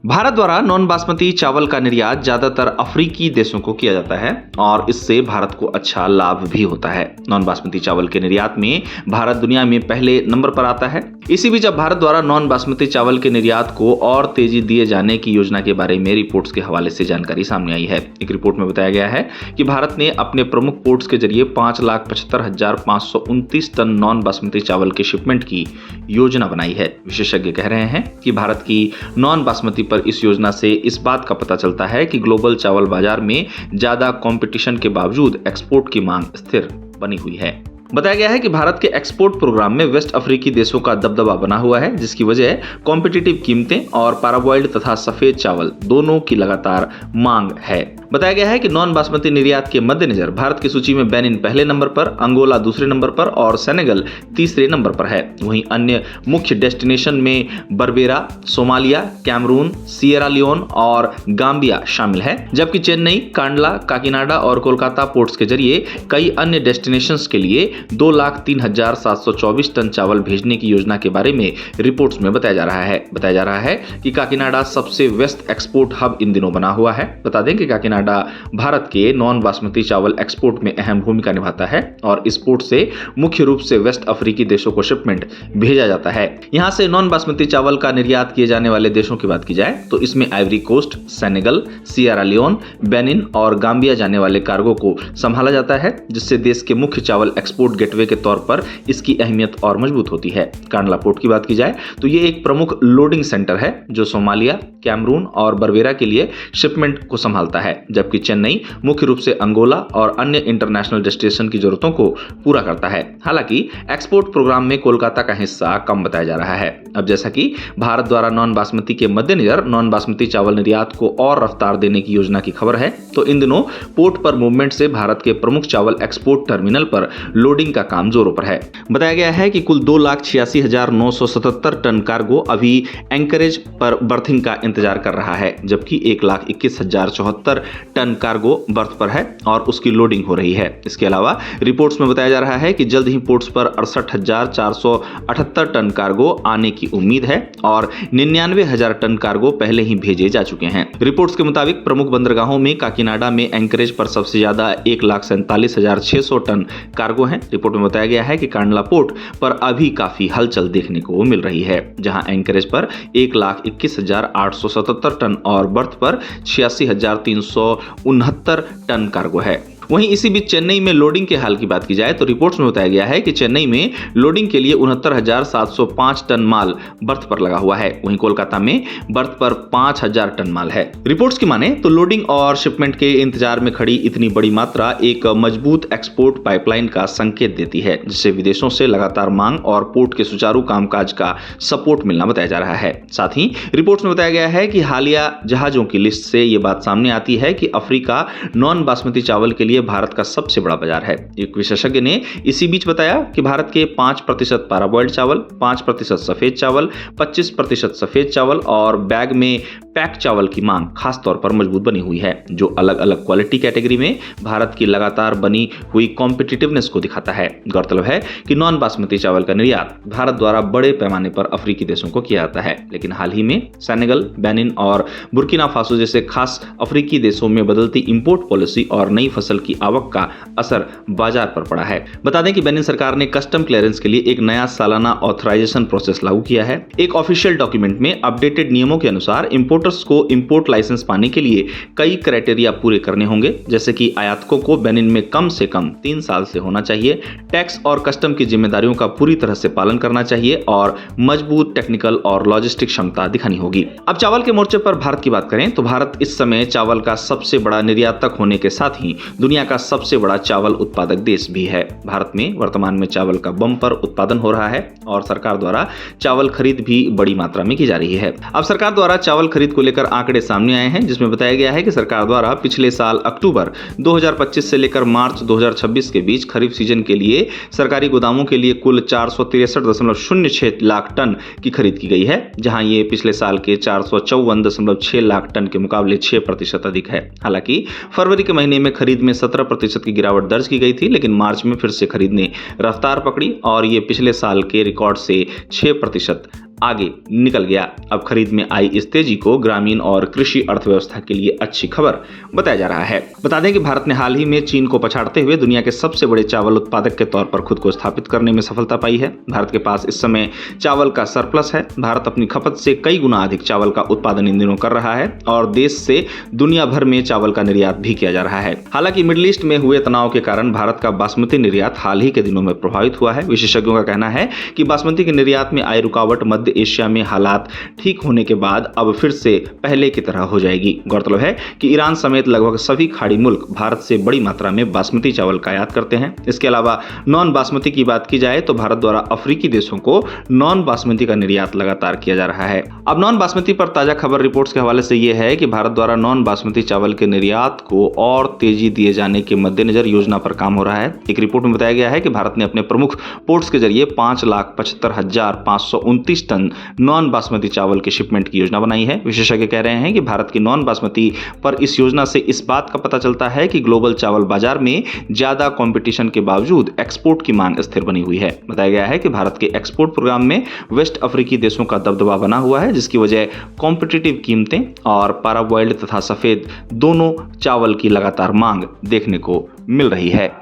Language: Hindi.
भारत द्वारा नॉन बासमती चावल का निर्यात ज्यादातर अफ्रीकी देशों को किया जाता है और इससे भारत को अच्छा लाभ भी होता है। नॉन बासमती चावल के निर्यात में भारत दुनिया में पहले नंबर पर आता है। इसी बीच अब भारत द्वारा नॉन बासमती चावल के निर्यात को और तेजी दिए जाने की योजना के बारे में रिपोर्ट्स के हवाले से जानकारी सामने आई है। एक रिपोर्ट में बताया गया है कि भारत ने अपने प्रमुख पोर्ट्स के जरिए 5,75,529 टन नॉन बासमती चावल के शिपमेंट की योजना बनाई है। विशेषज्ञ कह रहे हैं कि भारत की नॉन बासमती पर इस योजना से इस बात का पता चलता है कि ग्लोबल चावल बाजार में ज्यादा कंपटीशन के बावजूद एक्सपोर्ट की मांग स्थिर बनी हुई है। बताया गया है कि भारत के एक्सपोर्ट प्रोग्राम में वेस्ट अफ्रीकी देशों का दबदबा बना हुआ है, जिसकी वजह कॉम्पिटिटिव कीमतें और पैराबॉइल्ड तथा सफेद चावल दोनों की लगातार मांग है। बताया गया है कि नॉन बासमती निर्यात के मद्देनजर भारत की सूची में बेनिन पहले नंबर पर, अंगोला दूसरे नंबर पर और सेनेगल तीसरे नंबर पर है। वहीं अन्य मुख्य डेस्टिनेशन में बर्बेरा, सोमालिया, कैमरून, सिएरा लियोन और गाम्बिया शामिल है, जबकि चेन्नई, कांडला, काकीनाडा और कोलकाता पोर्ट्स के जरिए कई अन्य डेस्टिनेशंस के लिए 2,03,724 टन चावल भेजने की योजना के बारे में रिपोर्ट्स में बताया जा रहा है कि काकीनाडा सबसे वेस्ट एक्सपोर्ट हब इन दिनों बना हुआ है। बता दें कि काकीनाडा भारत के नॉन बासमती चावल एक्सपोर्ट में अहम भूमिका निभाता है और इस पोर्ट से मुख्य रूप से वेस्ट अफ्रीकी देशों को शिपमेंट भेजा जाता है। यहां से नॉन बासमती चावल का निर्यात किए जाने वाले देशों की बात की जाए तो इसमें Ivory Coast, Senegal, Sierra Leone, Benin और गाम्बिया जाने वाले कार्गो को संभाला जाता है, जिससे देश के मुख्य चावल एक्सपोर्ट गेटवे के तौर पर इसकी अहमियत और मजबूत होती है। कांडला पोर्ट की बात की जाए तो ये एक प्रमुख लोडिंग सेंटर है जो सोमालिया, कैमरून और बर्बेरा के लिए शिपमेंट को संभालता है, जबकि चेन्नई मुख्य रूप से अंगोला और अन्य इंटरनेशनल डेस्टिनेशन की जरूरतों को पूरा करता है। हालांकि एक्सपोर्ट प्रोग्राम में कोलकाता का हिस्सा कम बताया जा रहा है। अब जैसा कि भारत द्वारा नॉन बासमती के मद्देनजर नॉन बासमती चावल निर्यात को और रफ्तार देने की योजना की खबर है, तो इन दिनों पोर्ट पर मूवमेंट से भारत के प्रमुख चावल एक्सपोर्ट टर्मिनल पर लोडिंग का काम जोरों पर है। बताया गया है कि कुल 2,86,977 टन कार्गो अभी एंकरेज पर बर्थिंग का इंतजार कर रहा है, जबकि 1,21,074 टन कार्गो बर्थ पर है और उसकी लोडिंग हो रही है। इसके अलावा रिपोर्ट्स में बताया जा रहा है कि जल्द ही पोर्ट्स पर 68,478 टन कार्गो आने की उम्मीद है और 99,000 टन कार्गो पहले ही भेजे जा चुके हैं। रिपोर्ट्स के मुताबिक प्रमुख बंदरगाहों में काकीनाडा में एंकरेज पर सबसे ज्यादा 1,47,600 टन कार्गो हैं। रिपोर्ट में बताया गया है कि कांडला पोर्ट पर अभी काफी हलचल देखने को मिल रही है, जहां एंकरेज पर 1,21,877 टन और बर्थ पर 86,369 टन कार्गो है। वहीं इसी बीच चेन्नई में लोडिंग के हाल की बात की जाए तो रिपोर्ट्स में बताया गया है कि चेन्नई में लोडिंग के लिए 69,705 टन माल बर्थ पर लगा हुआ है। वहीं कोलकाता में बर्थ पर 5,000 टन माल है। रिपोर्ट्स की माने तो लोडिंग और शिपमेंट के इंतजार में खड़ी इतनी बड़ी मात्रा एक मजबूत एक्सपोर्ट पाइपलाइन का संकेत देती है, जिससे विदेशों से लगातार मांग और पोर्ट के सुचारू कामकाज का सपोर्ट मिलना बताया जा रहा है। साथ ही रिपोर्ट्स में बताया गया है कि हालिया जहाजों की लिस्ट से यह बात सामने आती है कि अफ्रीका नॉन बासमती चावल के लिए भारत का सबसे बड़ा बाजार है। एक विशेषज्ञ ने इसी बीच बताया कि भारत के 5% पैराबॉइल्ड चावल, 5% सफेद चावल, 25% सफेद चावल और बैग में पैक चावल की मांग खास तौर पर मजबूत बनी हुई है, जो अलग अलग क्वालिटी कैटेगरी में भारत की लगातार बनी हुई कॉम्पिटिटिवनेस को दिखाता है। गौरतलब है कि नॉन बासमती चावल का निर्यात भारत द्वारा बड़े पैमाने पर अफ्रीकी देशों को किया जाता है, लेकिन हाल ही में सेनेगल, बेनिन और बुर्किना फासो जैसे खास अफ्रीकी देशों में बदलती इंपोर्ट पॉलिसी और नई फसल की आवक का असर बाजार पर पड़ा है। बता दें कि बेनिन सरकार ने कस्टम क्लियरेंस के लिए एक नया सालाना ऑथराइजेशन प्रोसेस लागू किया है। एक ऑफिशियल डॉक्यूमेंट में अपडेटेड नियमों के अनुसार इंपोर्टर्स को इंपोर्ट लाइसेंस पाने के लिए कई क्राइटेरिया पूरे करने होंगे, जैसे कि आयातकों को बेनिन में कम से कम 3 साल से होना चाहिए, टैक्स और कस्टम की जिम्मेदारियों का पूरी तरह से पालन करना चाहिए और मजबूत टेक्निकल और लॉजिस्टिक क्षमता दिखानी होगी। अब चावल के मोर्चे पर भारत की बात करें तो भारत इस समय चावल का सबसे बड़ा निर्यातक होने के साथ ही दुनिया का सबसे बड़ा चावल उत्पादक देश भी है। भारत में वर्तमान में चावल का बम्पर उत्पादन हो रहा है और सरकार द्वारा चावल खरीद भी बड़ी मात्रा में की जा रही है। अब सरकार द्वारा चावल खरीद को लेकर आंकड़े सामने आए हैं, जिसमें बताया गया है कि सरकार द्वारा पिछले साल अक्टूबर 2025 से लेकर मार्च 2026 के बीच खरीफ सीजन के लिए सरकारी गोदामों के लिए कुल 463.06 लाख टन की खरीद की गई है, जहां ये पिछले साल के 454.6 लाख टन के मुकाबले 6% अधिक है। हालांकि फरवरी के महीने में खरीद में 17% की गिरावट दर्ज की गई थी, लेकिन मार्च में फिर से खरीद ने रफ्तार पकड़ी और ये पिछले साल के रिकॉर्ड से 6% आगे निकल गया। अब खरीद में आई इस तेजी को ग्रामीण और कृषि अर्थव्यवस्था के लिए अच्छी खबर बताया जा रहा है। बता दें कि भारत ने हाल ही में चीन को पछाड़ते हुए दुनिया के सबसे बड़े चावल उत्पादक के तौर पर खुद को स्थापित करने में सफलता पाई है। भारत के पास इस समय चावल का सरप्लस है। भारत अपनी खपत से कई गुना अधिक चावल का उत्पादन इन दिनों कर रहा है और देश से दुनिया भर में चावल का निर्यात भी किया जा रहा है। हालांकि मिडिल ईस्ट में हुए तनाव के कारण भारत का बासमती निर्यात हाल ही के दिनों में प्रभावित हुआ है। विशेषज्ञों का कहना है कि बासमती के निर्यात में आई रुकावट मध्य एशिया में हालात ठीक होने के बाद अब फिर से पहले की तरह हो जाएगी। गौरतलब है कि ईरान समेत लगभग सभी खाड़ी मुल्क भारत से बड़ी मात्रा में बासमती चावल का आयात करते हैं। इसके अलावा नॉन बासमती की बात की जाए तो भारत द्वारा अफ्रीकी देशों को नॉन बासमती का निर्यात लगातार किया जा रहा है। अब नॉन बासमती पर ताजा खबर रिपोर्ट्स के हवाले से यह है कि भारत द्वारा नॉन बासमती चावल के निर्यात को और तेजी दिए जाने के मद्देनजर योजना पर काम हो रहा है। एक रिपोर्ट में बताया गया है कि भारत ने अपने प्रमुख पोर्ट्स के जरिए 5,75,529 टन नॉन बासमती चावल की शिपमेंट की योजना बनाई है। विशेषज्ञ कह रहे हैं कि भारत की नॉन बासमती पर इस योजना से इस बात का पता चलता है कि ग्लोबल चावल बाजार में ज्यादा कंपटीशन के बावजूद एक्सपोर्ट की मांग स्थिर बनी हुई है। बताया गया है कि भारत के एक्सपोर्ट प्रोग्राम में वेस्ट अफ्रीकी देशों का दबदबा बना हुआ है, जिसकी वजह कॉम्पिटिटिव कीमतें और पैराबॉइल्ड तथा सफेद दोनों चावल की लगातार मांग देखने को मिल रही है।